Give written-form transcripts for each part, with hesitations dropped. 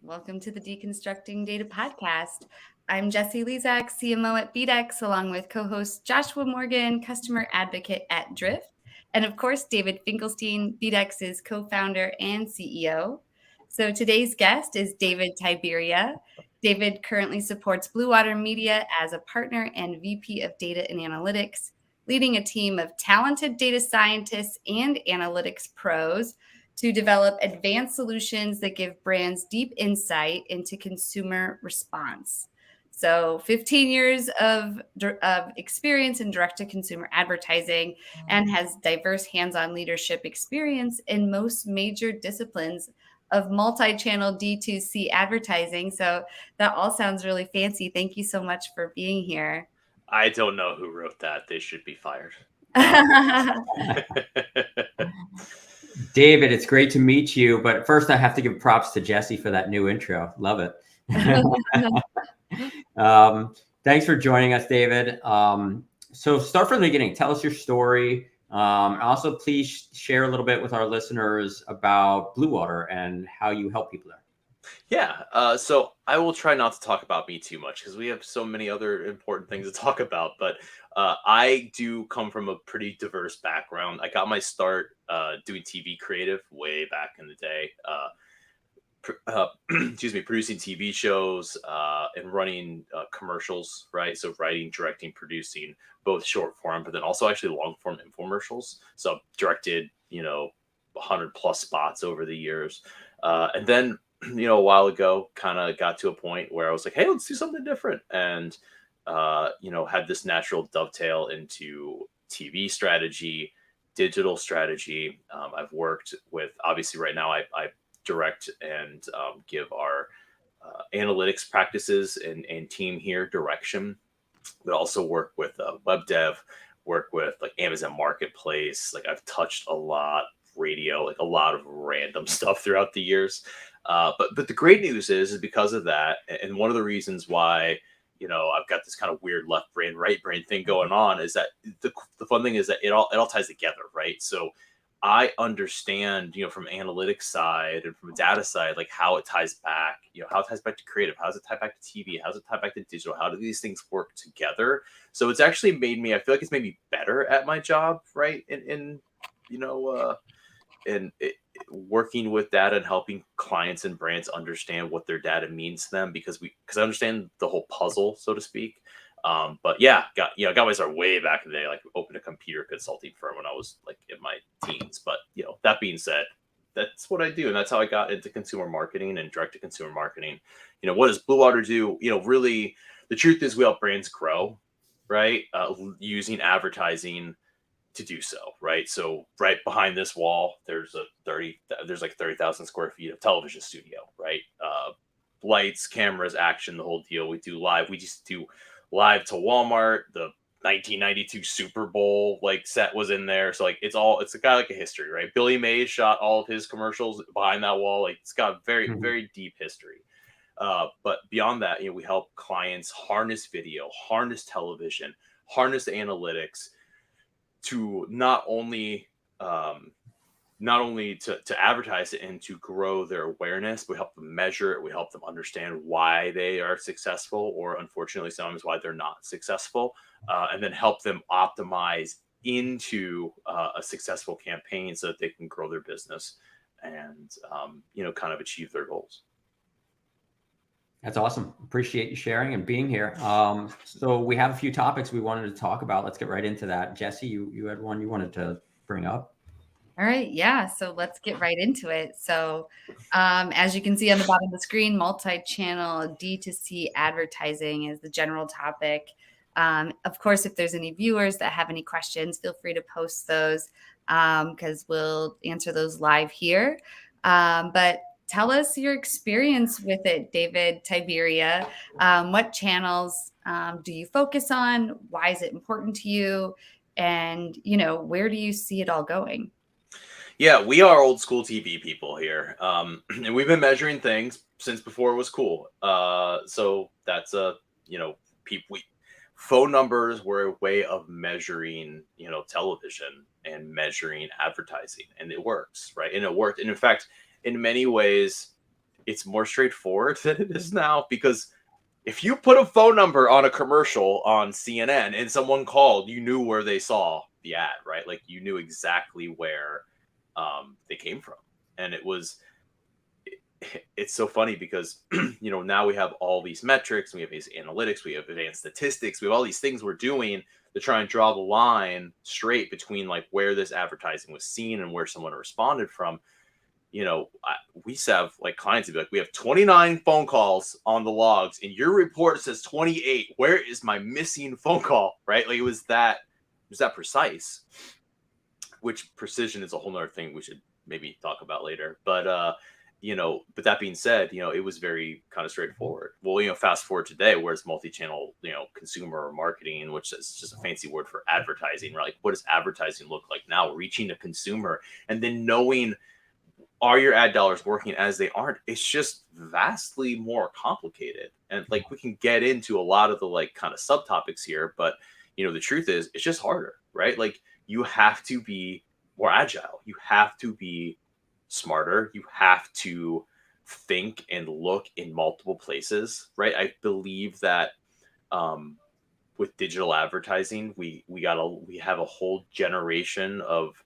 Welcome to the Deconstructing Data podcast. I'm Jessie Lezak, CMO at BDEX, along with co-host Joshua Morgan, customer advocate at Drift, and of course, David Finkelstein, BDEX's co-founder and CEO. So today's guest is David Tiberia. David currently supports Bluewater Media as a partner and VP of Data and Analytics, leading a team of talented data scientists and analytics pros to develop advanced solutions that give brands deep insight into consumer response. So 15 years of experience in direct-to-consumer advertising and has diverse hands-on leadership experience in most major disciplines of multi-channel D2C advertising. So that all sounds really fancy. Thank you so much for being here. I don't know who wrote that. They should be fired. David, it's great to meet you. But first, I have to give props to Jessie for that new intro. Love it. Thanks for joining us, David. So start from the beginning. Tell us your story. Also, please share a little bit with our listeners about Bluewater and how you help people there. Yeah, so I will try not to talk about me too much because we have so many other important things to talk about. But I do come from a pretty diverse background. I got my start doing TV creative way back in the day. Producing TV shows and running commercials, right? So writing, directing, producing both short form, but then also actually long form infomercials. So I've directed, 100 plus spots over the years. And then, a while ago, kind of got to a point where I was like, hey, let's do something different. And, had this natural dovetail into TV strategy, digital strategy. I've worked with, obviously right now, I direct and give our analytics practices and team here direction, but also work with web dev, work with like Amazon Marketplace. Like I've touched a lot, radio, like a lot of random stuff throughout the years. But the great news is because of that, and one of the reasons why, I've got this kind of weird left brain, right brain thing going on is that the fun thing is that it all ties together, right? So I understand, from analytics side and from a data side, like how it ties back, how it ties back to creative, how does it tie back to TV, how does it tie back to digital, how do these things work together? So it's actually I feel like it's made me better at my job, right? Working with data and helping clients and brands understand what their data means to them because I understand the whole puzzle, so to speak. But yeah, got my start way back in the day, like opened a computer consulting firm when I was like in my teens. But that being said, that's what I do. And that's how I got into consumer marketing and direct to consumer marketing. What does Bluewater do? Really the truth is we help brands grow, right? Using advertising to do so, right? So right behind this wall, there's like 30,000 square feet of television studio, right? Lights, cameras, action, the whole deal. We just do live to Walmart. The 1992 Super Bowl like set was in there. So like it's got like a history, right? Billy Mays shot all of his commercials behind that wall. Like it's got very, very deep history. But beyond that, we help clients harness video, harness television, harness analytics to not only to advertise it and to grow their awareness, but we help them measure it. We help them understand why they are successful, or unfortunately, sometimes why they're not successful, and then help them optimize into a successful campaign so that they can grow their business and kind of achieve their goals. That's awesome. Appreciate you sharing and being here. So we have a few topics we wanted to talk about. Let's get right into that. Jessie, you had one you wanted to bring up. All right. Yeah. So let's get right into it. So as you can see on the bottom of the screen, multi-channel D2C advertising is the general topic. Of course, if there's any viewers that have any questions, feel free to post those because we'll answer those live here. But tell us your experience with it, David Tiberia. What channels do you focus on? Why is it important to you? And, where do you see it all going? Yeah, we are old school TV people here. And we've been measuring things since before it was cool. So that's phone numbers were a way of measuring, television and measuring advertising, and it works, right? And it worked. And in fact, in many ways, it's more straightforward than it is now, because if you put a phone number on a commercial on CNN and someone called, you knew where they saw the ad, right? Like you knew exactly where they came from. And it's so funny because, now we have all these metrics, we have these analytics, we have advanced statistics, we have all these things we're doing to try and draw the line straight between like where this advertising was seen and where someone responded from. We have like clients to be like, we have 29 phone calls on the logs and your report says 28. Where is my missing phone call? Right? Like it was that precise, which precision is a whole nother thing we should maybe talk about later. But, but that being said, it was very kind of straightforward. Well, fast forward today, where it's multi-channel, consumer marketing, which is just a fancy word for advertising, right? Like what does advertising look like now? Reaching a consumer and then knowing, are your ad dollars working as they aren't? It's just vastly more complicated. And like, we can get into a lot of the like kind of subtopics here, but the truth is it's just harder, right? Like you have to be more agile. You have to be smarter. You have to think and look in multiple places, right? I believe that with digital advertising, we have a whole generation of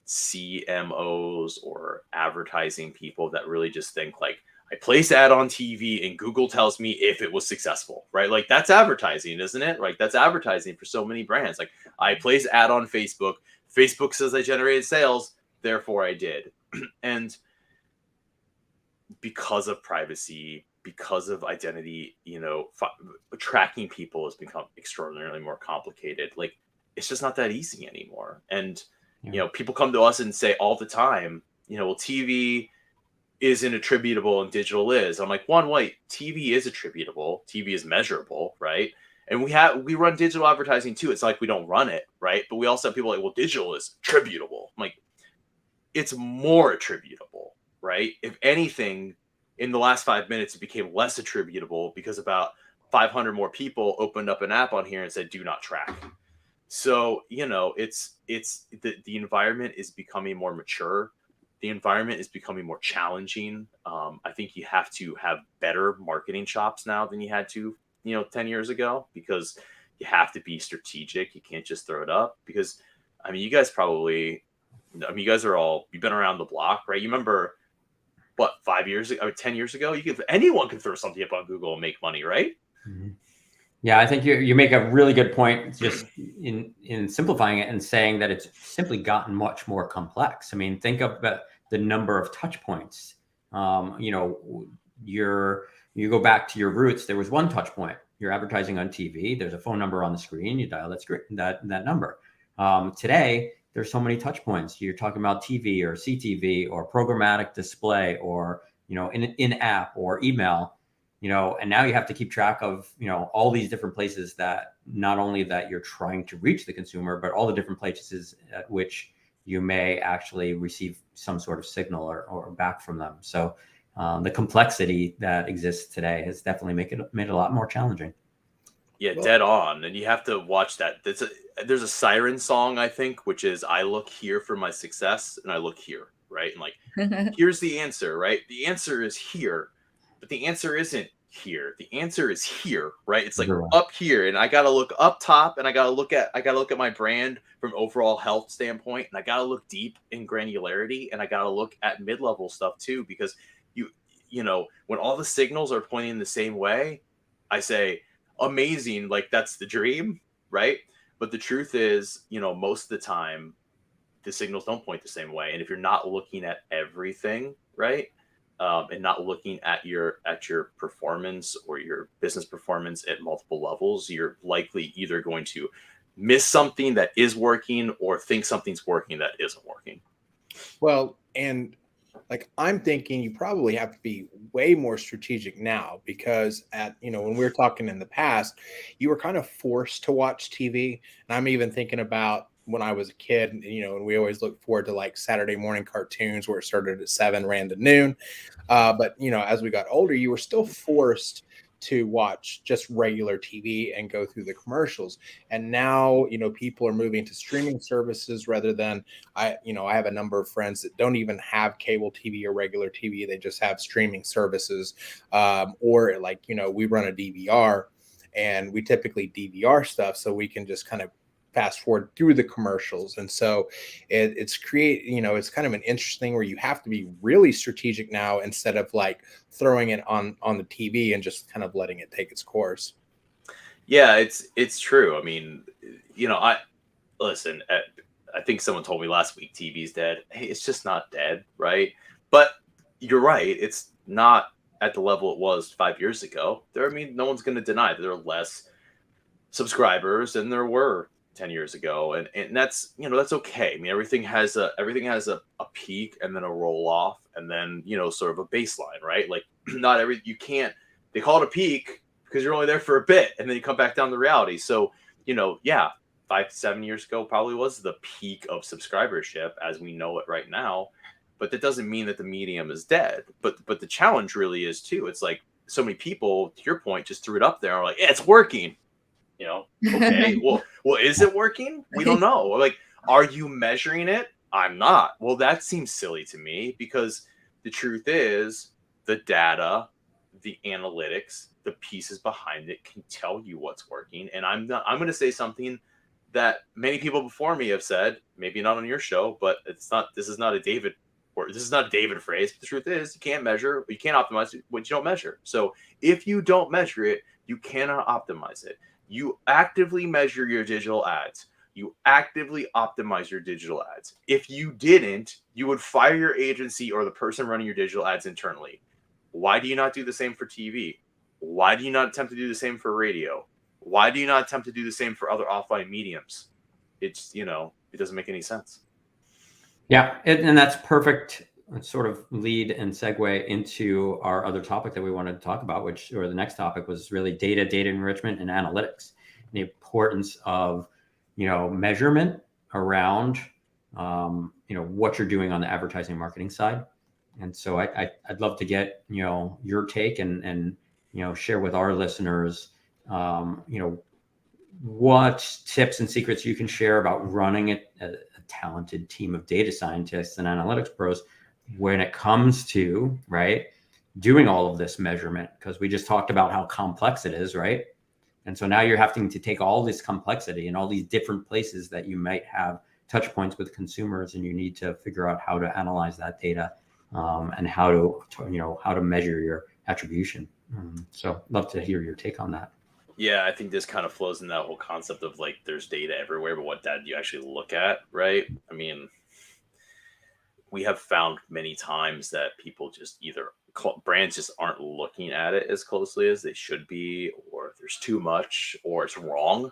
CMOs or advertising people that really just think like, I place ad on TV and Google tells me if it was successful, right? Like that's advertising, isn't it? Like that's advertising for so many brands. Like I place ad on Facebook. Facebook says I generated sales, therefore I did. And because of privacy, because of identity, tracking people has become extraordinarily more complicated. Like it's just not that easy anymore. And people come to us and say all the time, well, TV isn't attributable and digital is. I'm like, TV is attributable. TV is measurable, right? And we run digital advertising too. It's like we don't run it, right? But we also have people like, well, digital is attributable. I'm like, it's more attributable, right? If anything, in the last 5 minutes, it became less attributable because about 500 more people opened up an app on here and said, do not track. So, it's the environment is becoming more mature. The environment is becoming more challenging. I think you have to have better marketing chops now than you had to, 10 years ago, because you have to be strategic. You can't just throw it up because, you guys you guys you've been around the block, right? You remember what, 5 years ago, 10 years ago, anyone could throw something up on Google and make money, right? Mm-hmm. Yeah, I think you make a really good point just in simplifying it and saying that it's simply gotten much more complex. Think of the number of touch points. You go back to your roots, there was one touch point. You're advertising on TV, there's a phone number on the screen, you dial that number. Today, there's so many touch points. You're talking about TV or CTV or programmatic display or, in-app or email. And now you have to keep track of, all these different places that not only that you're trying to reach the consumer, but all the different places at which you may actually receive some sort of signal or back from them. So the complexity that exists today has definitely made it a lot more challenging. Yeah, dead on. And you have to watch that. There's a siren song, I think, which is I look here for my success and I look here, right? And like, here's the answer, right? The answer is here. But the answer isn't here. The answer is here, right? It's like up here, and I got to look up top, and I got to look at my brand from overall health standpoint, and I got to look deep in granularity, and I got to look at mid-level stuff too, because when all the signals are pointing the same way, I say amazing, like that's the dream, right? But the truth is, most of the time, the signals don't point the same way, and if you're not looking at everything, right? And not looking at your performance or your business performance at multiple levels, you're likely either going to miss something that is working or think something's working that isn't working. Well, and like I'm thinking you probably have to be way more strategic now because when we were talking in the past, you were kind of forced to watch TV. And I'm even thinking about when I was a kid, and we always look forward to like Saturday morning cartoons where it started at 7, ran to noon. But as we got older, you were still forced to watch just regular TV and go through the commercials. And now, people are moving to streaming services rather than I have a number of friends that don't even have cable TV or regular TV. They just have streaming services, or we run a DVR, and we typically DVR stuff so we can just kind of fast forward through the commercials. And so it's kind of an interesting where you have to be really strategic now instead of like throwing it on the TV and just kind of letting it take its course. Yeah, it's true. I mean, I think someone told me last week TV's dead. Hey, it's just not dead, right? But you're right. It's not at the level it was 5 years ago. No one's going to deny that there are less subscribers than there were 10 years ago, and that's that's okay. I mean, everything has a peak and then a roll off and then sort of a baseline, right? Like they call it a peak because you're only there for a bit and then you come back down to reality. So 5 to 7 years ago probably was the peak of subscribership as we know it right now, but that doesn't mean that the medium is dead. But the challenge really is too, it's like so many people, to your point, just threw it up there and are like, yeah, it's working. Okay, well, is it working? We don't know. Like, are you measuring it? I'm not. Well, that seems silly to me because the truth is the data, the analytics, the pieces behind it can tell you what's working. And I'm going to say something that many people before me have said, maybe not on your show, but this is not a David phrase. But the truth is you can't measure, you can't optimize what you don't measure. So if you don't measure it, you cannot optimize it. You actively measure your digital ads. You actively optimize your digital ads. If you didn't, you would fire your agency or the person running your digital ads internally. Why do you not do the same for TV? Why do you not attempt to do the same for radio? Why do you not attempt to do the same for other offline mediums? It's, it doesn't make any sense. Yeah. And that's perfect sort of lead and segue into our other topic that we wanted to talk about, or the next topic was really data enrichment and analytics, and the importance of, measurement around, what you're doing on the advertising marketing side. And so I'd love to get, your take and share with our listeners, what tips and secrets you can share about running a talented team of data scientists and analytics pros when it comes to, right, doing all of this measurement, because we just talked about how complex it is, right? And so now you're having to take all this complexity and all these different places that you might have touch points with consumers, and you need to figure out how to analyze that data, and how to measure your attribution. So love to hear your take on that. Yeah, I think this kind of flows in that whole concept of like there's data everywhere, but what data do you actually look at, right? I mean, we have found many times that people just brands just aren't looking at it as closely as they should be, or there's too much, or it's wrong.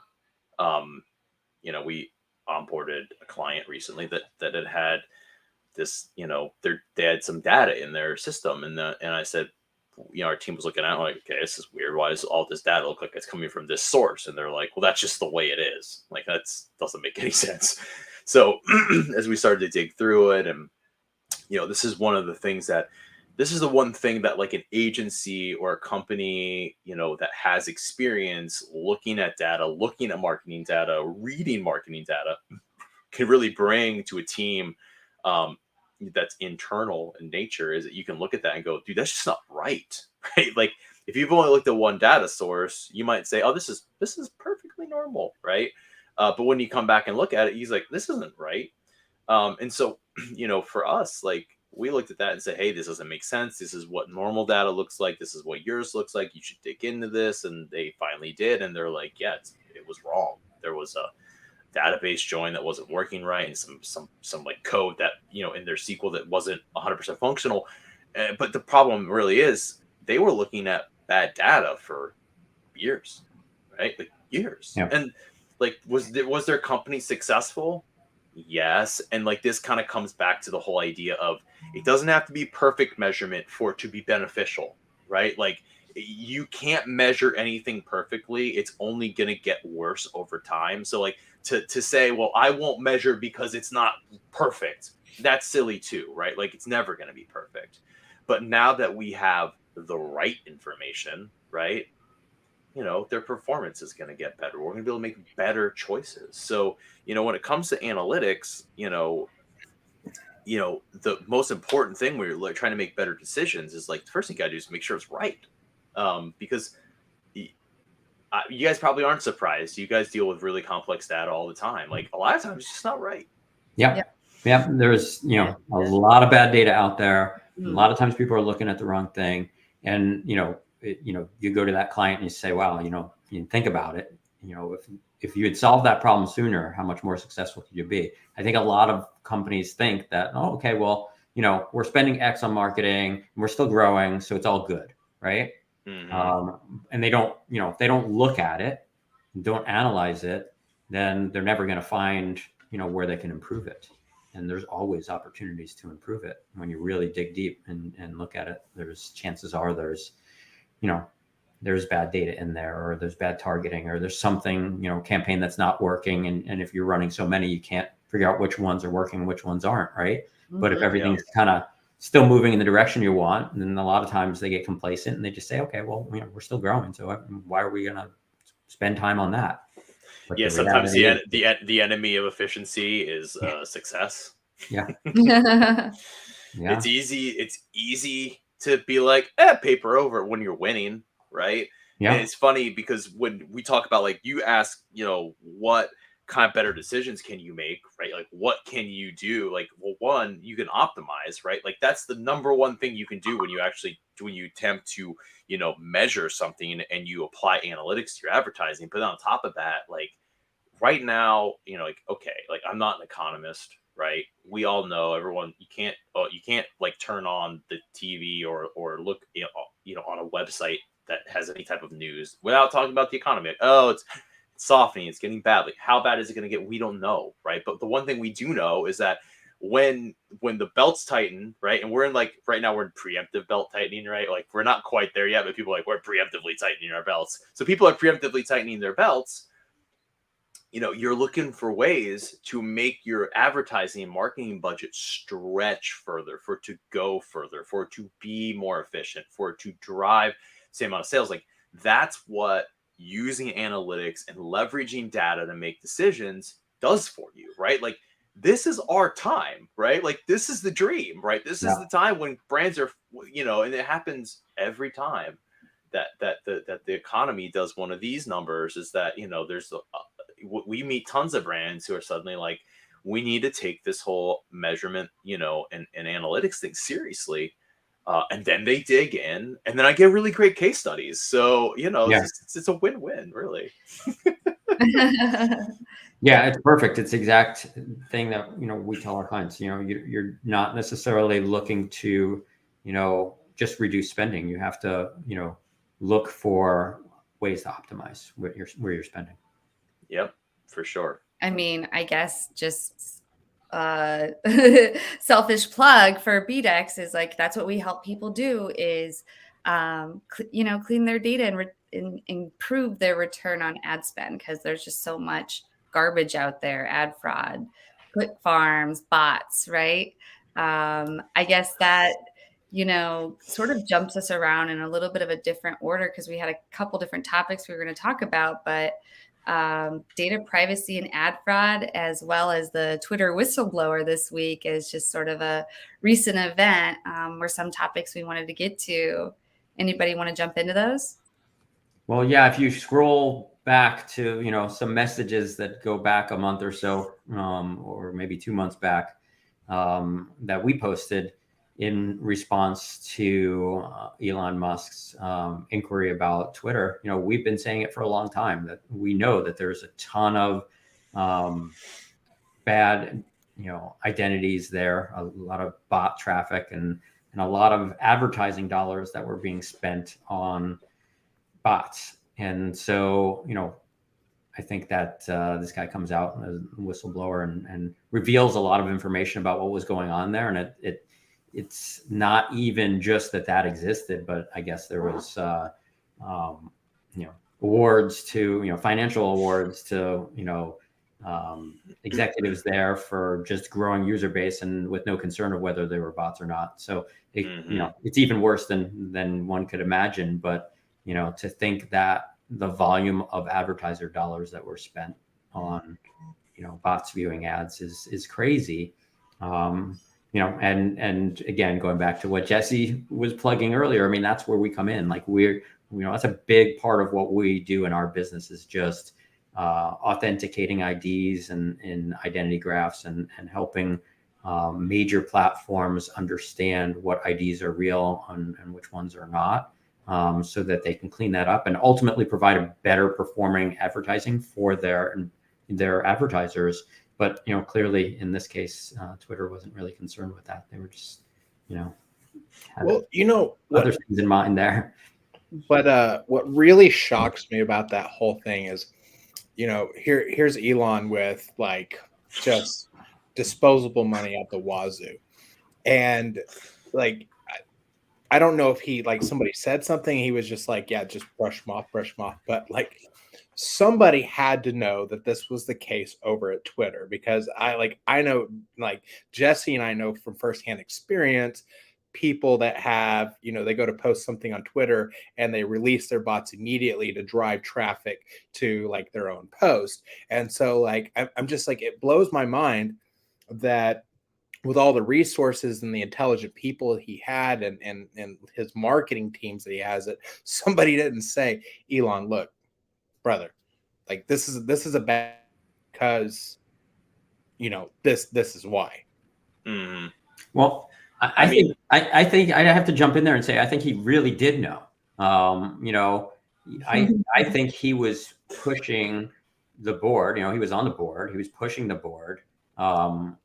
We onboarded a client recently that had this, they had some data in their system, and I said, our team was looking at it like, okay, this is weird. Why does all this data look like it's coming from this source? And they're like, well, that's just the way it is. Like, that doesn't make any sense. So as we started to dig through it, and this is the one thing that like an agency or a company, that has experience looking at data, looking at marketing data, reading marketing data, can really bring to a team that's internal in nature, is that you can look at that and go, dude, that's just not right? Like, if you've only looked at one data source, you might say, oh, this is perfectly normal, right? But when you come back and look at it, he's like, this isn't right. And so, for us, like, we looked at that and said, hey, this doesn't make sense. This is what normal data looks like. This is what yours looks like. You should dig into this. And they finally did. And they're like, yeah, it was wrong. There was a database join that wasn't working right, and some like code that, in their SQL that wasn't 100% functional. But the problem really is they were looking at bad data for years, right? Like years. Yeah. And like, was their company successful? Yes. And like, this kind of comes back to the whole idea of it doesn't have to be perfect measurement for it to be beneficial, right? Like, you can't measure anything perfectly. It's only going to get worse over time. So like, to say, well, I won't measure because it's not perfect, that's silly too, right? Like, it's never going to be perfect. But now that we have the right information, right, their performance is going to get better. We're going to be able to make better choices. So, when it comes to analytics, the most important thing when you're like trying to make better decisions is like the first thing you got to do is make sure it's right. Because you guys probably aren't surprised. You guys deal with really complex data all the time. Like a lot of times it's just not right. Yeah. There's, a lot of bad data out there. A lot of times people are looking at the wrong thing. And, you go to that client and you say, wow, you think about it, if you had solved that problem sooner, how much more successful could you be? I think a lot of companies think that, oh, okay, well, we're spending X on marketing and we're still growing, so it's all good, right? And they don't, if they don't look at it, don't analyze it, then they're never going to find, where they can improve it. And there's always opportunities to improve it. When you really dig deep and look at it, there's chances are there's bad data in there, or there's bad targeting, or there's something, campaign that's not working. And if you're running so many, you can't figure out which ones are working and which ones aren't, right? But if everything's kind of still moving in the direction you want, then a lot of times they get complacent and they just say, okay, well, we're still growing, so why are we going to spend time on that? But sometimes the enemy of efficiency is success. It's easy to be like, paper over when you're winning, right? And it's funny because when we talk about, like, you ask, what kind of better decisions can you make, right? Like, what can you do? Like, well, one, you can optimize, right? Like, that's the number one thing you can do when you attempt to, measure something and you apply analytics to your advertising. But on top of that, like, right now, okay, like, I'm not an economist, right? We all know, everyone, you can't like turn on the TV or look, on a website that has any type of news without talking about the economy. Like, oh, it's softening, it's getting bad. Like, how bad is it going to get? We don't know, right? But the one thing we do know is that when the belts tighten, right, and we're in, like, right now we're in preemptive belt tightening, right? Like, we're not quite there yet, but people are like, we're preemptively tightening our belts. So people are preemptively tightening their belts. You're looking for ways to make your advertising and marketing budget stretch further, for it to go further, for it to be more efficient, for it to drive the same amount of sales. Like, that's what using analytics and leveraging data to make decisions does for you, right? Like, this is our time, right? Like, this is the dream, right? This is the time when brands are, and it happens every time that the economy does one of these numbers, is that, there's we meet tons of brands who are suddenly like, we need to take this whole measurement, and analytics thing seriously. And then they dig in, and then I get really great case studies. So, it's a win-win, really. Yeah, it's perfect. It's the exact thing that, we tell our clients, you're not necessarily looking to, just reduce spending. You have to, look for ways to optimize where you're spending. Yep, for sure. I mean, I guess just selfish plug for BDEX is, like, that's what we help people do is, clean their data and improve their return on ad spend, because there's just so much garbage out there, ad fraud, click farms, bots, right? I guess that, sort of jumps us around in a little bit of a different order, because we had a couple different topics we were going to talk about, but data privacy and ad fraud, as well as the Twitter whistleblower this week, is just sort of a recent event, were some topics we wanted to get to. Anybody want to jump into those? Well, yeah, if you scroll back to, some messages that go back a month or so, or maybe 2 months back, that we posted in response to Elon Musk's inquiry about Twitter. We've been saying it for a long time, that we know that there's a ton of bad, identities there, a lot of bot traffic and a lot of advertising dollars that were being spent on bots. And so, I think that this guy comes out as a whistleblower and reveals a lot of information about what was going on there. And it's not even just that existed, but I guess there was, awards to, financial awards to, executives there for just growing user base and with no concern of whether they were bots or not. So, it's even worse than one could imagine. But, to think that the volume of advertiser dollars that were spent on, bots viewing ads is crazy. And again, going back to what Jesse was plugging earlier, I mean, that's where we come in. Like that's a big part of what we do in our business is just authenticating IDs and identity graphs and helping major platforms understand what IDs are real and which ones are not, so that they can clean that up and ultimately provide a better performing advertising for their advertisers. But clearly in this case, Twitter wasn't really concerned with that. They were just, had other things in mind there. But what really shocks me about that whole thing is, here's Elon with like just disposable money at the wazoo, and like I don't know if he, like, somebody said something, he was just like, yeah, just brush them off, but like somebody had to know that this was the case over at Twitter, because I know, like, Jesse and I know from firsthand experience people that have, they go to post something on Twitter and they release their bots immediately to drive traffic to like their own post. And so like I'm just like, it blows my mind that with all the resources and the intelligent people he had and his marketing teams that he has, it somebody didn't say, Elon, look, brother, like this is a bad, because this is why. Mm-hmm. Well, I think I have to jump in there and say I think he really did know. I think he was pushing the board. He was on the board. He was pushing the board, or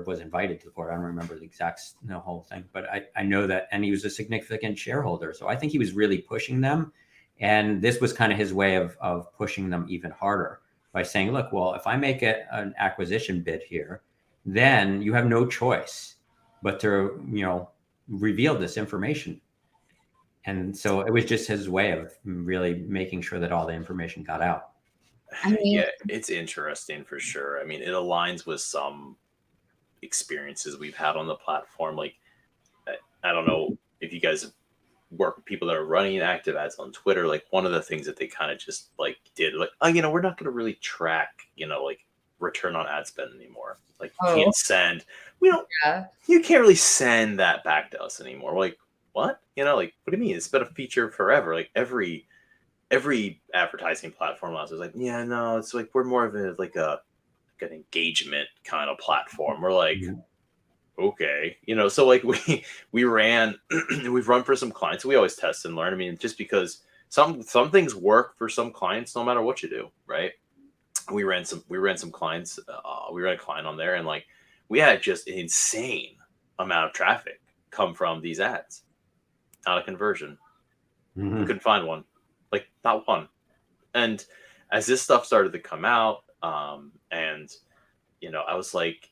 was invited to the board. I don't remember the exact whole thing, but I know that, and he was a significant shareholder. So I think he was really pushing them, and this was kind of his way of pushing them even harder by saying, look, well, if I make an acquisition bid here, then you have no choice but to, reveal this information. And so it was just his way of really making sure that all the information got out. Yeah, it's interesting for sure. I mean, it aligns with some experiences we've had on the platform. Like, I don't know if you guys work with people that are running active ads on Twitter. Like, one of the things that they kind of just like did, like, oh, we're not going to really track, like return on ad spend anymore. Like, you can't send, you can't really send that back to us anymore. We're like, what? Like, what do you mean? It's been a feature forever. Like every advertising platform is like, yeah, no, it's like, we're more of an engagement kind of platform. We're like, okay, so like we've run for some clients. We always test and learn. I mean, just because some things work for some clients, no matter what you do, right? We ran some clients. We ran a client on there, and like we had just an insane amount of traffic come from these ads, not a conversion. Mm-hmm. We couldn't find one, like not one. And as this stuff started to come out, and I was like,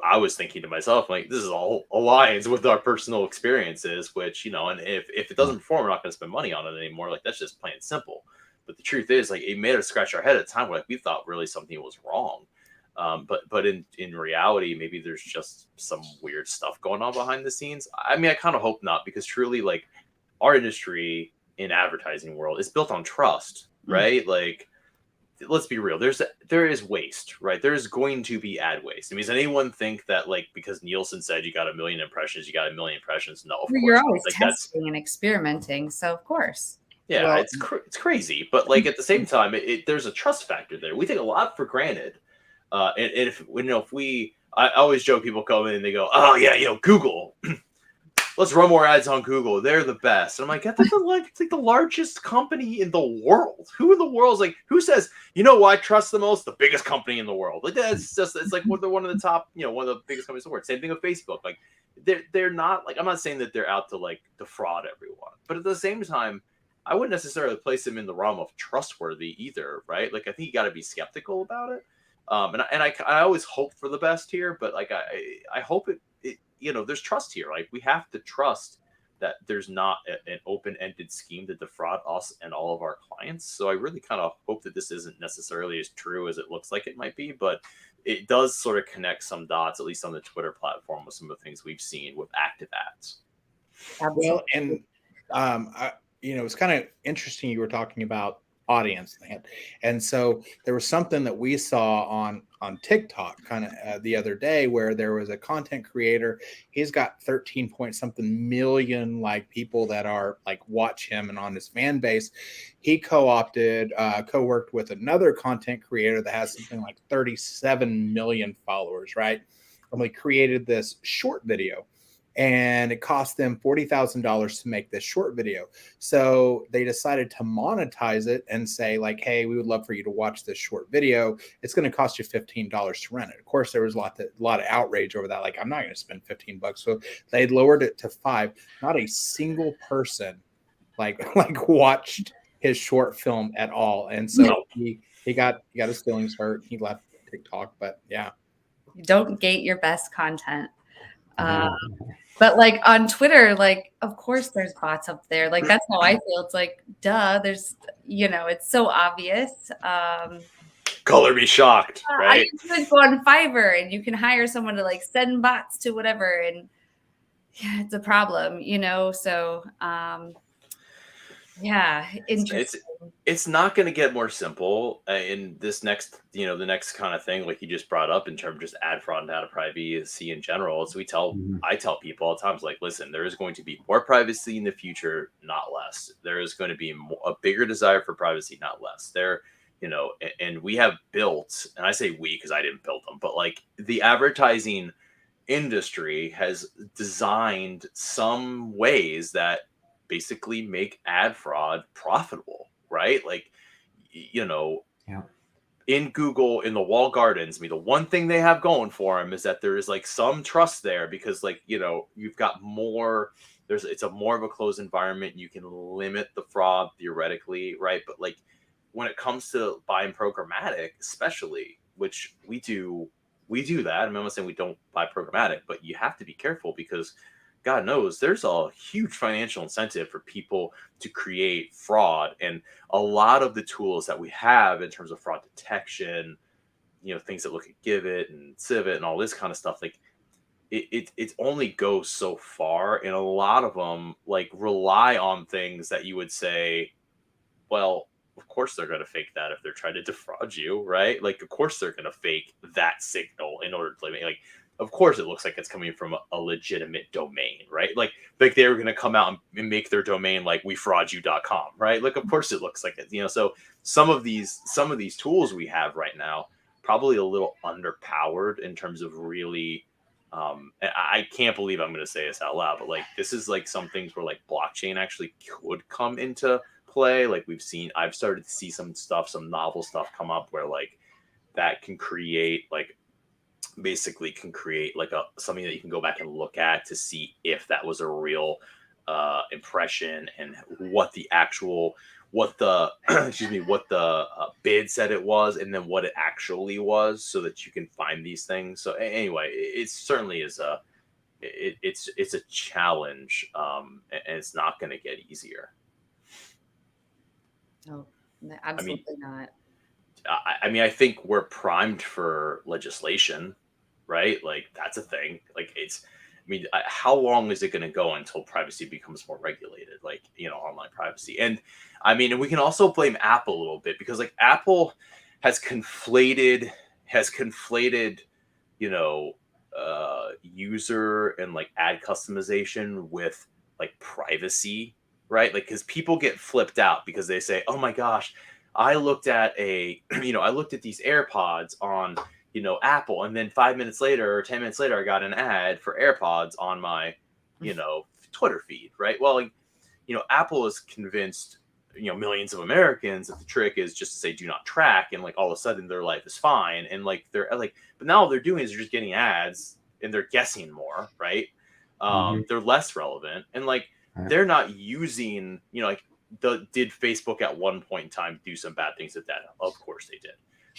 I was thinking to myself, like, this is all aligns with our personal experiences, which, and if it doesn't perform, we're not going to spend money on it anymore. Like, that's just plain simple. But the truth is, like, it made us scratch our head at the time. Like, we thought really something was wrong. But in reality, maybe there's just some weird stuff going on behind the scenes. I mean, I kind of hope not, because truly, like, our industry in advertising world is built on trust, right? Like, let's be real. There is waste, right? There's going to be ad waste. I mean, does anyone think that, like, because Nielsen said you got 1 million impressions, you got 1 million impressions? No, of course. You're always like, testing and experimenting, so of course. Yeah, well, it's crazy, but like at the same time, there's a trust factor there. We take a lot for granted, and if I always joke, people come in and they go, "Oh yeah, Google, let's run more ads on Google. They're the best." And I'm like, it's like the largest company in the world. Who in the world is like, who says, I trust the most? The biggest company in the world. Like, it's like one of the top, one of the biggest companies in the world. Same thing with Facebook. Like, they're not, like, I'm not saying that they're out to like defraud everyone, but at the same time, I wouldn't necessarily place them in the realm of trustworthy either, right? Like, I think you got to be skeptical about it. And I always hope for the best here, but like I hope it there's trust here. Like, we have to trust that there's not an open-ended scheme to defraud us and all of our clients. So I really kind of hope that this isn't necessarily as true as it looks like it might be, but it does sort of connect some dots, at least on the Twitter platform, with some of the things we've seen with active ads. Well, and it's kind of interesting you were talking about audience they had. And so there was something that we saw on TikTok kind of the other day where there was a content creator. He's got 13 point something million like people that are like watch him and on his fan base. He co-worked with another content creator that has something like 37 million followers, right? And we created this short video, and it cost them $40,000 to make this short video. So they decided to monetize it and say like, hey, we would love for you to watch this short video. It's going to cost you $15 to rent it. Of course, there was a lot of outrage over that. Like, I'm not going to spend $15. So they lowered it to $5. Not a single person like watched his short film at all. And so he got his feelings hurt. He left TikTok, but yeah. Don't gate your best content. But like on Twitter, like, of course there's bots up there. Like, that's how I feel. It's like, duh, there's, it's so obvious. Color me shocked, right? I could go on Fiverr and you can hire someone to like send bots to whatever. And yeah, it's a problem, so yeah, interesting. It's not going to get more simple in this next, the next kind of thing like you just brought up in terms of just ad fraud and data privacy in general. So I tell people all the time, like, listen, there is going to be more privacy in the future, not less. There is going to be a bigger desire for privacy, not less. And we have built, and I say we because I didn't build them, but like the advertising industry has designed some ways that basically make ad fraud profitable, right? Like, in Google, in the walled gardens, the one thing they have going for them is that there is like some trust there because like, you've got more, it's a more of a closed environment. You can limit the fraud theoretically, right? But like when it comes to buying programmatic, especially, which we do that. I'm not saying we don't buy programmatic, but you have to be careful because God knows there's a huge financial incentive for people to create fraud. And a lot of the tools that we have in terms of fraud detection, things that look at Givit and Civit and all this kind of stuff, like it only goes so far. And a lot of them like rely on things that you would say, well, of course they're going to fake that if they're trying to defraud you, right? Like, of course they're going to fake that signal in order to like, of course it looks like it's coming from a legitimate domain, right? Like they're going to come out and make their domain like wefraud.you.com, right? Like, of course it looks like it, so some of these tools we have right now, probably a little underpowered in terms of really, I can't believe I'm going to say this out loud, but like, this is like some things where like blockchain actually could come into play. Like I've started to see some novel stuff come up where like that can create like, basically can create like something that you can go back and look at to see if that was a real impression and what the bid said it was and then what it actually was, so that you can find these things. So anyway, it certainly is it's a challenge, and it's not going to get easier. No, absolutely not. I think we're primed for legislation, right? Like that's a thing. Like how long is it going to go until privacy becomes more regulated? Like, online privacy. And we can also blame Apple a little bit because like Apple has conflated, user and like ad customization with like privacy, right? Like, cause people get flipped out because they say, oh my gosh, I looked at these AirPods on, Apple, and then 5 minutes later or 10 minutes later, I got an ad for AirPods on my, Twitter feed, right? Well, like, Apple is convinced, millions of Americans that the trick is just to say, do not track. And like, all of a sudden their life is fine. And like, they're like, but now all they're doing is they're just getting ads and they're guessing more, right? They're less relevant. And like, they're not using, did Facebook at one point in time do some bad things with data? Of course they did.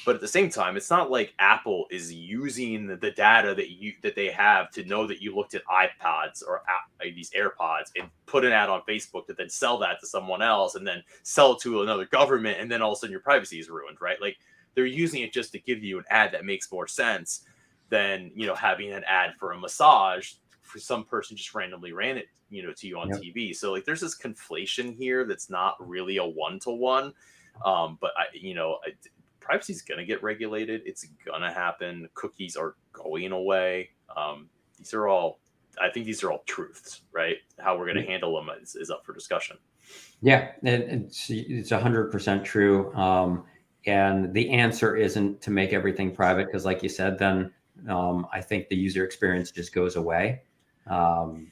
But at the same time, it's not like Apple is using the data that they have to know that you looked at iPods or these AirPods and put an ad on Facebook to then sell that to someone else and then sell it to another government, and then all of a sudden your privacy is ruined, right? Like they're using it just to give you an ad that makes more sense than having an ad for a massage for some person just randomly ran it to you on TV. So like there's this conflation here that's not really a one-to-one. But privacy is going to get regulated. It's going to happen. Cookies are going away. I think these are all truths, right? How we're going to handle them is up for discussion. Yeah, it's 100% true. And the answer isn't to make everything private, because like you said, then I think the user experience just goes away. The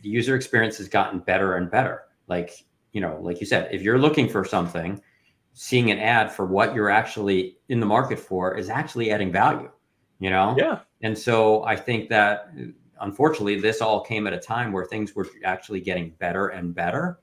user experience has gotten better and better. Like you said, if you're looking for something, seeing an ad for what you're actually in the market for is actually adding value, Yeah. And so I think that unfortunately this all came at a time where things were actually getting better and better.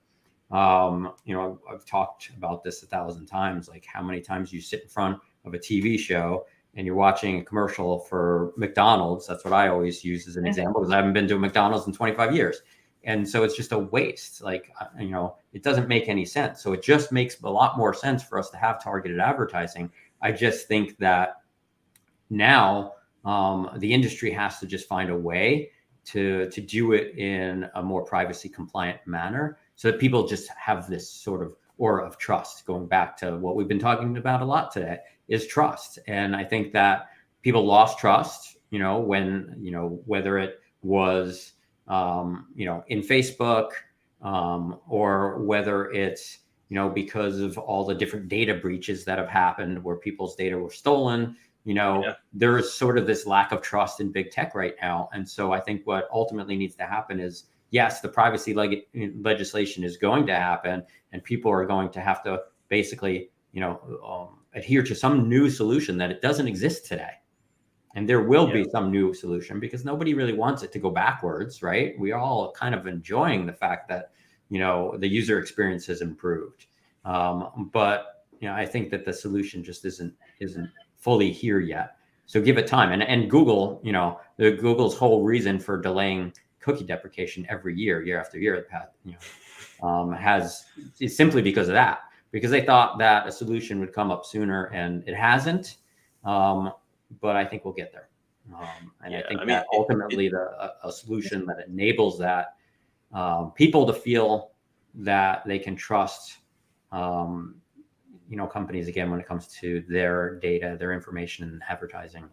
I've talked about this 1,000 times, like how many times you sit in front of a TV show and you're watching a commercial for McDonald's. That's what I always use as an example, because I haven't been to a McDonald's in 25 years. And so it's just a waste. Like, it doesn't make any sense. So it just makes a lot more sense for us to have targeted advertising. I just think that now the industry has to just find a way to do it in a more privacy compliant manner, so that people just have this sort of aura of trust. Going back to what we've been talking about a lot today is trust. And I think that people lost trust, when, whether it was, in Facebook, or whether it's, because of all the different data breaches that have happened where people's data were stolen, there is sort of this lack of trust in big tech right now. And so I think what ultimately needs to happen is, yes, the privacy legislation is going to happen, and people are going to have to basically, adhere to some new solution that it doesn't exist today. And there will be some new solution, because nobody really wants it to go backwards, right? We are all kind of enjoying the fact that, the user experience has improved. But I think that the solution just isn't fully here yet. So give it time. And Google, Google's whole reason for delaying cookie deprecation every year after year, is simply because of that, because they thought that a solution would come up sooner, and it hasn't. But I think we'll get there. I think that ultimately a solution that enables that people to feel that they can trust, companies again when it comes to their data, their information, and advertising.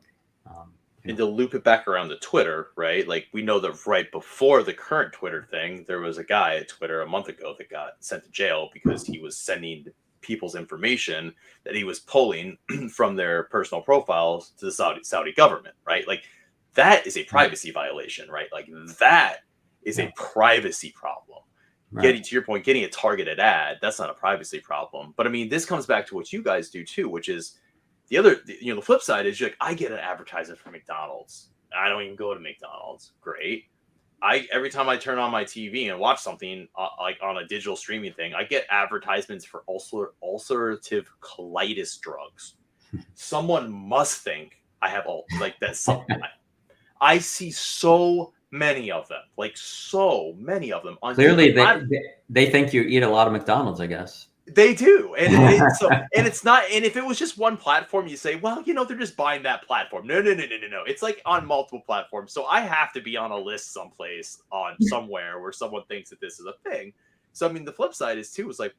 And to loop it back around to Twitter, right? Like, we know that right before the current Twitter thing, there was a guy at Twitter a month ago that got sent to jail because he was sending people's information that he was pulling from their personal profiles to the Saudi government, right? Like, that is a privacy violation, right? Like, that is a privacy problem. Right. Getting to your point, getting a targeted ad, that's not a privacy problem. But I mean, this comes back to what you guys do too, which is the flip side is, you're like, I get an advertisement for McDonald's. I don't even go to McDonald's. Great. Every time I turn on my TV and watch something like on a digital streaming thing, I get advertisements for ulcerative colitis drugs. Someone must think I have that. I see so many of them, on clearly they think you eat a lot of McDonald's, I guess. They do. And it's not, and if it was just one platform, you say, well, they're just buying that platform. No. It's like on multiple platforms. So I have to be on a list someplace somewhere where someone thinks that this is a thing. So, I mean, the flip side is like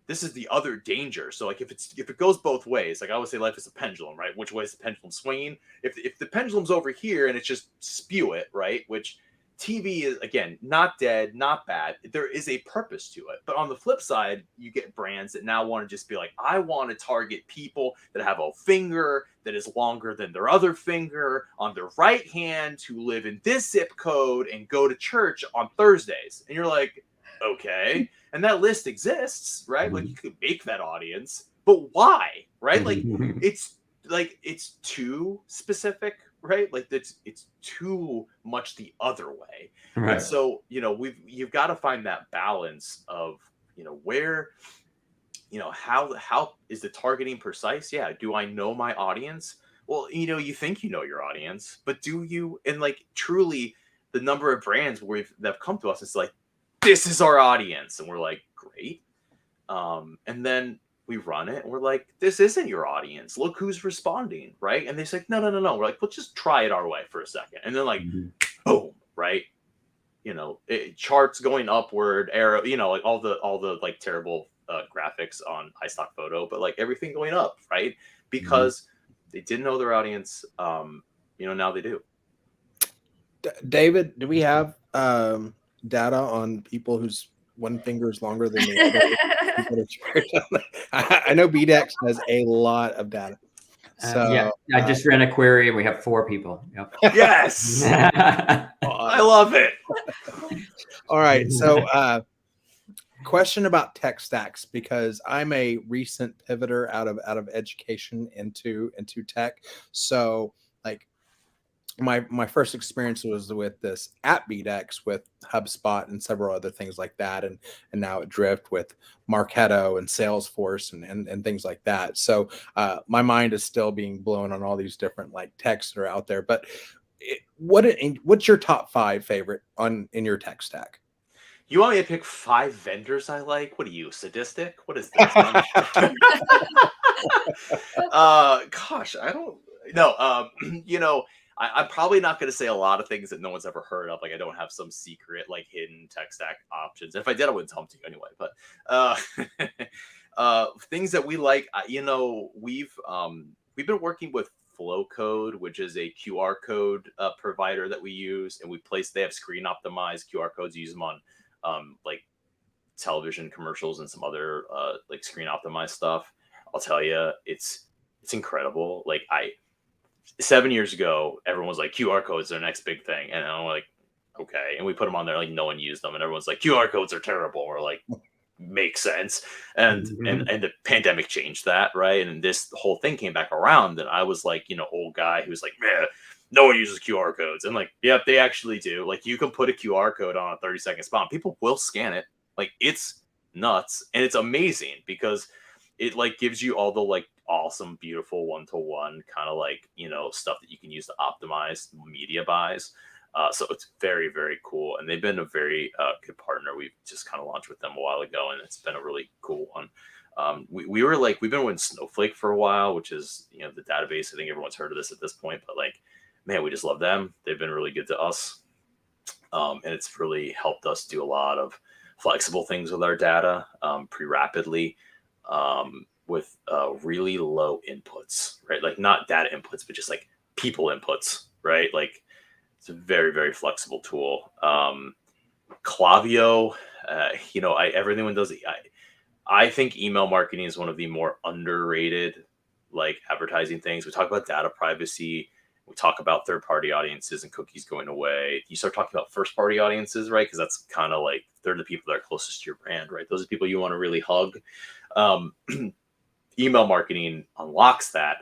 this is the other danger. So like, if it goes both ways, like I always say, life is a pendulum, right? Which way is the pendulum swinging? If the pendulum's over here and it's just spew it, right? Which TV is, again, not dead, not bad. There is a purpose to it. But on the flip side, you get brands that now want to just be like, I want to target people that have a finger that is longer than their other finger on their right hand, who live in this zip code and go to church on Thursdays. And you're like, okay. And that list exists, right? Like, you could make that audience, but why? Right? Like, it's too specific, right? Like, it's too much the other way. Right. And so, you've got to find that balance of, where, how is the targeting precise? Yeah. Do I know my audience? Well, you think you know your audience, but do you? And like, truly, the number of brands that have come to us, it's like, this is our audience. And we're like, great. And then we run it and we're like, this isn't your audience. Look who's responding, right? And they say, no. We're like, well, just try it our way for a second. And then like, boom, right? Charts going upward, arrow, like all the like terrible graphics on iStock Photo, but like everything going up, right? Because they didn't know their audience. Now they do. David, do we have data on people whose one finger is longer than the other? I know BDEX has a lot of data. So I just ran a query and we have 4 people. Yep. Yes. I love it. All right. So question about tech stacks, because I'm a recent pivoter out of education into tech. So like my first experience was with this at BDEX with HubSpot and several other things like that, and now at Drift with Marketo and Salesforce and things like that. So my mind is still being blown on all these different like techs that are out there. But what's your top 5 favorite in your tech stack? You want me to pick 5 vendors I like? What are you, sadistic? What is this? Gosh, I don't know. I'm probably not going to say a lot of things that no one's ever heard of. Like, I don't have some secret, like, hidden tech stack options. If I did, I wouldn't tell them to you anyway. But things that we like, we've been working with Flowcode, which is a QR code provider that we use, and they have screen optimized QR codes. Use them on like television commercials and some other like screen optimized stuff. I'll tell you, it's incredible. Like 7 years ago, everyone was like, QR codes are the next big thing. And I'm like, okay. And we put them on there, like no one used them. And everyone's like, QR codes are terrible. We're like, makes sense. And the pandemic changed that, right? And this whole thing came back around. And I was like, old guy who's like, man, no one uses QR codes. And like, yep, they actually do. Like, you can put a QR code on a 30-second spot. People will scan it. Like, it's nuts. And it's amazing because it like gives you all the like awesome, beautiful one-to-one kind of like, stuff that you can use to optimize media buys. So it's very, very cool. And they've been a very good partner. We've just kind of launched with them a while ago, and it's been a really cool one. We've been with Snowflake for a while, which is, the database. I think everyone's heard of this at this point, but like, man, we just love them. They've been really good to us. And it's really helped us do a lot of flexible things with our data pretty rapidly. With really low inputs, right? Like not data inputs, but just like people inputs, right? Like it's a very, very flexible tool. Klaviyo, everyone does it. I think email marketing is one of the more underrated like advertising things. We talk about data privacy. We talk about third-party audiences and cookies going away. You start talking about first-party audiences, right? Because that's kind of like, they're the people that are closest to your brand, right? Those are people you want to really hug. Email marketing unlocks that,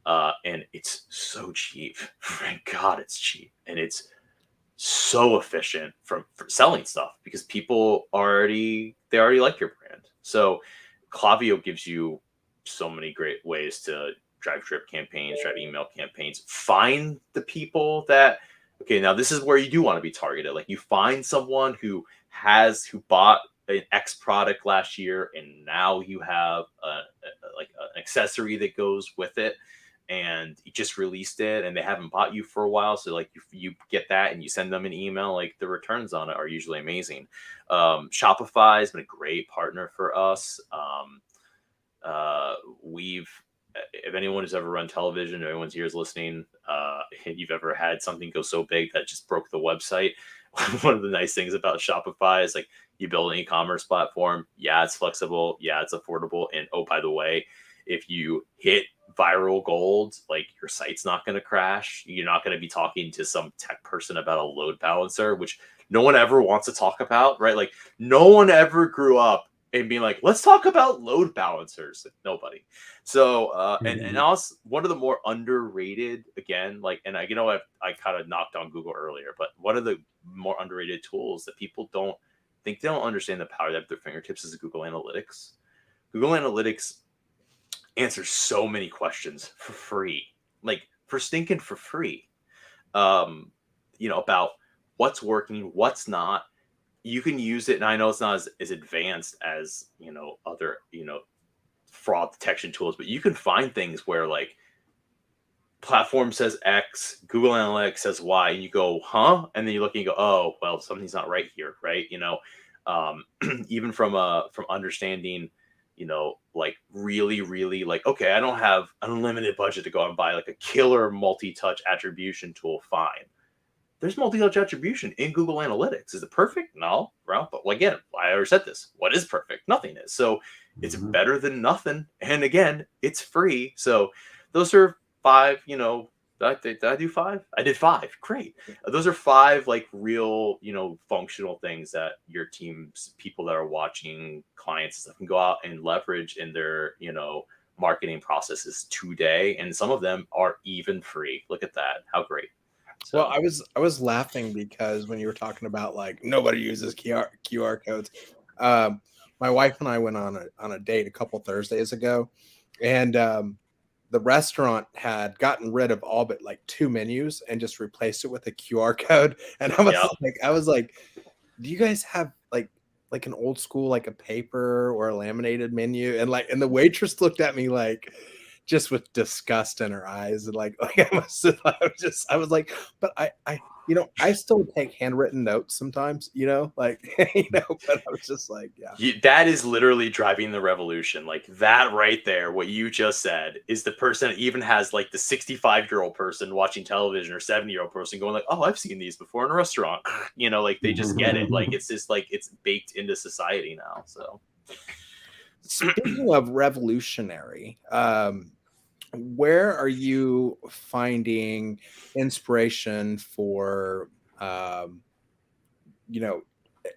and it's so cheap. Thank God it's cheap, and it's so efficient for selling stuff because people already like your brand. So Klaviyo gives you so many great ways to drive drip campaigns, drive email campaigns, find the people that, okay, now this is where you do want to be targeted. Like you find someone who bought an X product last year, and now you have like an accessory that goes with it, and you just released it, and they haven't bought you for a while. So like you get that, and you send them an email. Like the returns on it are usually amazing. Shopify has been a great partner for us. If anyone who's ever run television, if anyone's here is listening, and you've ever had something go so big that just broke the website, one of the nice things about Shopify is like you build an e-commerce platform. Yeah, it's flexible. Yeah, it's affordable. And oh, by the way, if you hit viral gold, like your site's not going to crash. You're not going to be talking to some tech person about a load balancer, which no one ever wants to talk about, right? Like no one ever grew up and being like, let's talk about load balancers. Like, nobody. So, and also one of the more underrated, again, like, and I kind of knocked on Google earlier, but one of the more underrated tools that people don't understand the power they have at their fingertips is Google Analytics. Google Analytics answers so many questions for free, like for free, about what's working, what's not. You can use it, and I know it's not as advanced as other fraud detection tools, but you can find things where like platform says X, Google Analytics says Y, and you go, huh? And then you look and you go, oh, well, something's not right here, right? Even from understanding like really, really like, okay, I don't have unlimited budget to go out and buy like a killer multi-touch attribution tool. Fine. There's multi-touch attribution in Google Analytics. Is it perfect? No, bro. But again, I already said this. What is perfect? Nothing is. So it's better than nothing. And again, it's free. So those are 5, did I do 5? I did 5. Great. Those are 5 like real, functional things that your team's people that are watching, clients that can go out and leverage in their, marketing processes today. And some of them are even free. Look at that. How great. So. Well, I was laughing because when you were talking about like nobody uses QR codes, my wife and I went on a date a couple Thursdays ago, and the restaurant had gotten rid of all but like 2 menus and just replaced it with a QR code. And I was like, do you guys have like an old school, like a paper or a laminated menu? And the waitress looked at me like just with disgust in her eyes. And I was like, but I still take handwritten notes sometimes, but I was just like, yeah. That is literally driving the revolution. Like that right there, what you just said is the person that even has like the 65-year-old person watching television or 70-year-old person going like, oh, I've seen these before in a restaurant. Like they just get it. Like it's just like it's baked into society now. So speaking of revolutionary, where are you finding inspiration for,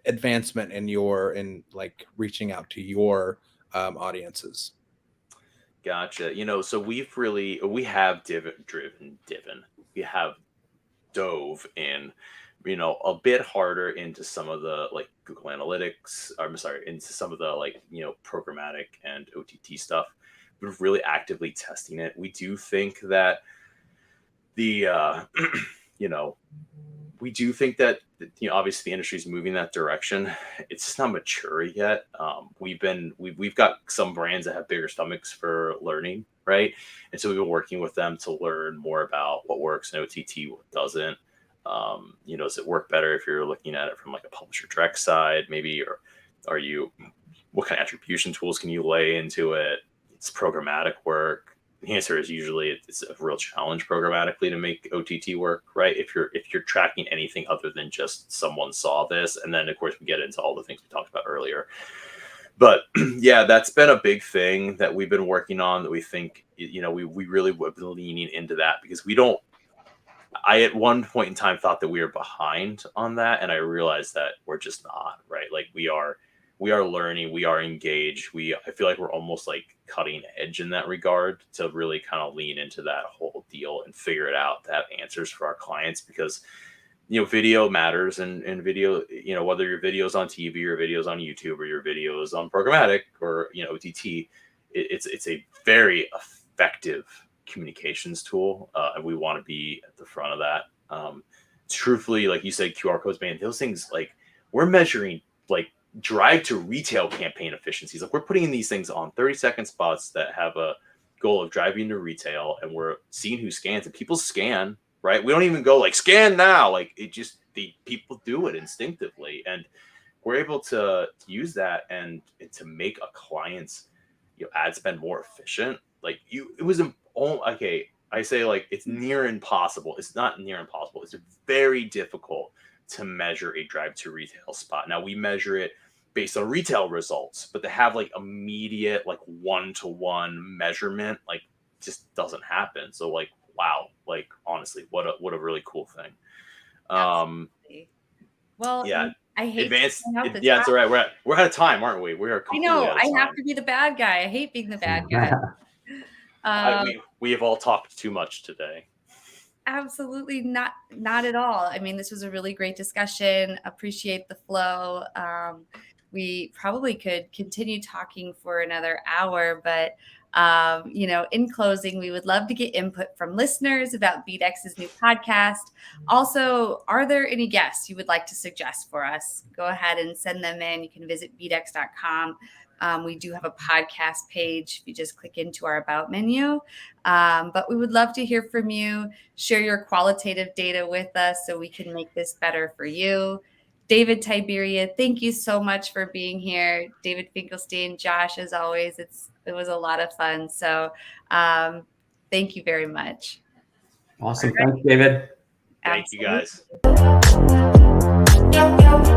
advancement in like reaching out to your audiences? Gotcha. So we have we have dove in, a bit harder into some of the like Google Analytics, into some of the like, programmatic and OTT stuff. We're really actively testing it. We do think that the, we do think that, obviously the industry is moving that direction. It's just not mature yet. We've got some brands that have bigger stomachs for learning, right? And so we've been working with them to learn more about what works in OTT, what doesn't. Does it work better if you're looking at it from like a publisher direct side, maybe, or what kind of attribution tools can you lay into it? It's programmatic work. The answer is usually it's a real challenge programmatically to make OTT work, right? If you're tracking anything other than just someone saw this, and then of course we get into all the things we talked about earlier. But yeah, that's been a big thing that we've been working on, that we think, we really would be leaning into that, because I at one point in time thought that we were behind on that, and I realized that we're just not, right? Like we are learning, we are engaged. I feel like we're almost like cutting edge in that regard to really kind of lean into that whole deal and figure it out, to have answers for our clients, because, video matters, and video, whether your video's on TV or your video's on YouTube or your video's on programmatic or, OTT, it's a very effective communications tool. And we want to be at the front of that. Truthfully, like you said, QR codes, man, those things, like we're measuring like drive to retail campaign efficiencies. Like we're putting in these things on 30-second spots that have a goal of driving to retail, and we're seeing who scans, and people scan, right? We don't even go like scan now. Like it just, the people do it instinctively, and we're able to use that and to make a client's ad spend more efficient. Like it was okay. I say like it's near impossible. It's not near impossible. It's very difficult to measure a drive to retail spot. Now we measure it based on retail results, but to have like immediate, like one-to-one measurement, like just doesn't happen. So like, wow, like honestly, what a really cool thing. Absolutely. Well, yeah, I hate advanced. Yeah, it's all right. We're out of time, aren't we? We are. I know. I have to be the bad guy. I hate being the bad guy. We have all talked too much today. Absolutely not at all. I mean, this was a really great discussion. Appreciate the flow. We probably could continue talking for another hour, but in closing, we would love to get input from listeners about BDEX's new podcast. Also, are there any guests you would like to suggest for us? Go ahead and send them in. You can visit bdex.com. We do have a podcast page if you just click into our About menu. But we would love to hear from you. Share your qualitative data with us so we can make this better for you. David Tiberia, thank you so much for being here. David Finkelstein, Josh, as always, it was a lot of fun. So thank you very much. Awesome. Thanks, David. Thank you, guys. Absolutely.